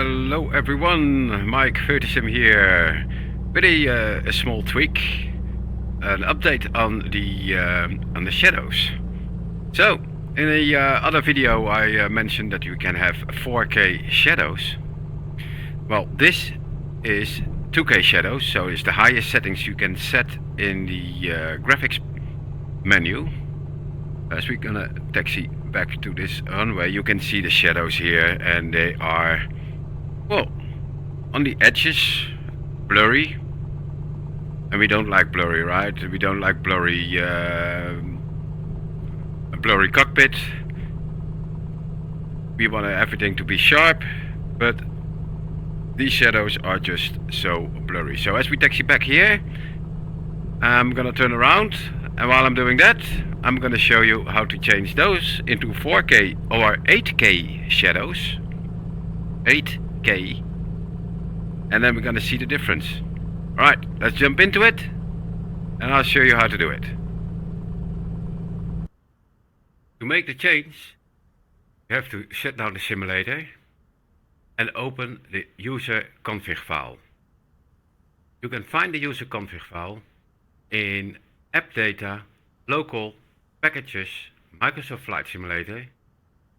Hello everyone, Msfs2020 here with a small tweak, an update on the shadows. So in a other video I mentioned that you can have 4K shadows. Well, this is 2K shadows, so it's the highest settings you can set in the graphics menu. As we're gonna taxi back to this runway, you can see the shadows here, and they are, well, on the edges, blurry. And we don't like blurry, right? We don't like blurry, a blurry cockpit. We want everything to be sharp, but these shadows are just so blurry. So as we taxi back here, I'm gonna turn around, and while I'm doing that, I'm gonna show you how to change those into 4K or 8K shadows. 8K. And then we're gonna see the difference. Alright, let's jump into it, and I'll show you how to do it. To make the change, you have to shut down the simulator and open the user config file. You can find the user config file in App Data, Local, Packages, Microsoft Flight Simulator,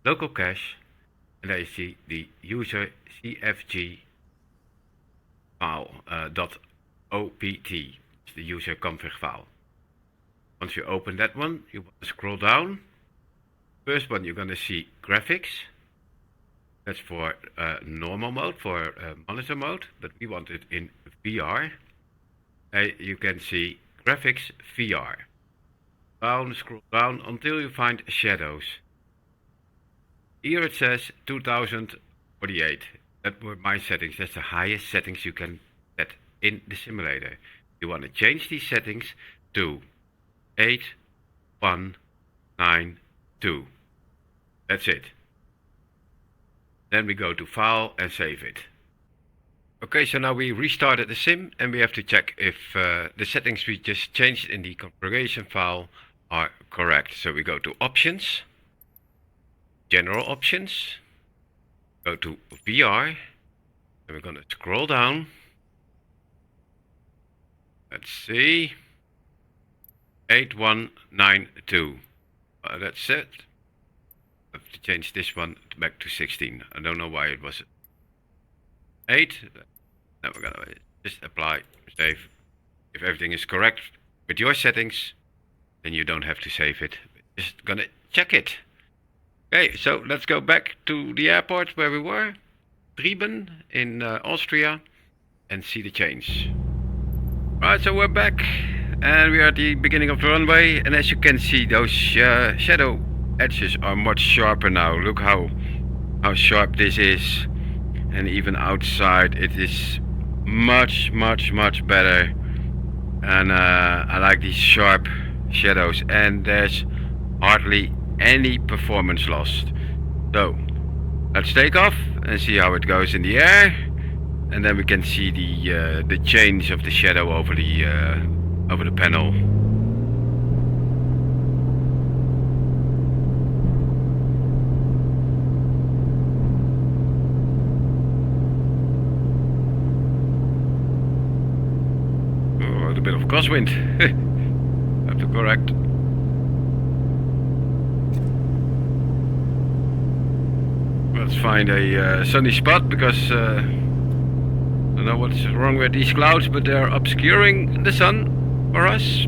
Local Cache, and there you see the usercfg file .opt. It's the user config file. Once you open that one, you want to scroll down. First one, you're going to see graphics. That's for normal mode, for monitor mode, but we want it in VR. You can see graphics VR. Scroll down until you find shadows. Here it says 2048. That were my settings. That's the highest settings you can set in the simulator. You want to change these settings to 8192. That's it. Then we go to File and save it. Okay, so now we restarted the sim, and we have to check if the settings we just changed in the configuration file are correct. So we go to Options, General Options, go to VR, and we're going to scroll down. Let's see, 8192. That's it. I have to change this one back to 16. I don't know why it was 8. Now we're gonna just apply, save. If everything is correct with your settings, then you don't have to save it. Just gonna check it. Okay, so let's go back to the airport where we were, Trieben in Austria, and see the change. Alright, so we're back, and we are at the beginning of the runway, and as you can see, those shadow edges are much sharper now. Look how sharp this is, and even outside it is much better. And I like these sharp shadows, and there's hardly any performance lost. So let's take off and see how it goes in the air, and then we can see the change of the shadow over the panel. A bit of crosswind. Have to correct. Let's find a sunny spot, because I don't know what's wrong with these clouds, but they're obscuring the sun for us.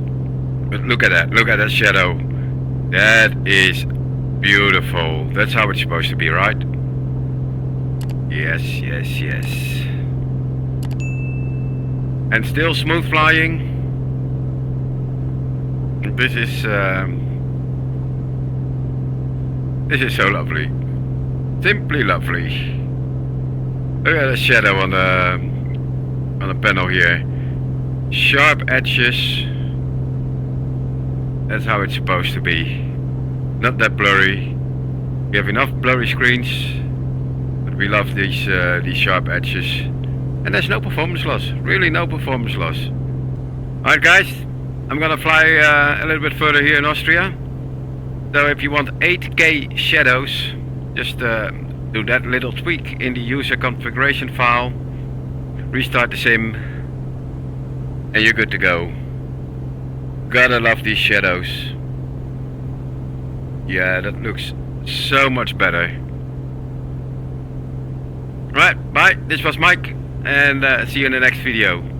But look at that shadow. That is beautiful. That's how it's supposed to be, right? Yes. And still smooth flying. This is so lovely, simply lovely. Look at the shadow on the panel here. Sharp edges. That's how it's supposed to be. Not that blurry. We have enough blurry screens, but we love these sharp edges. And there's no performance loss, really no performance loss. Alright guys, I'm gonna fly a little bit further here in Austria. So if you want 8K shadows, just do that little tweak in the user configuration file, restart the sim, and you're good to go. Gotta love these shadows. Yeah, that looks so much better. Right, bye. This was Mike, and see you in the next video.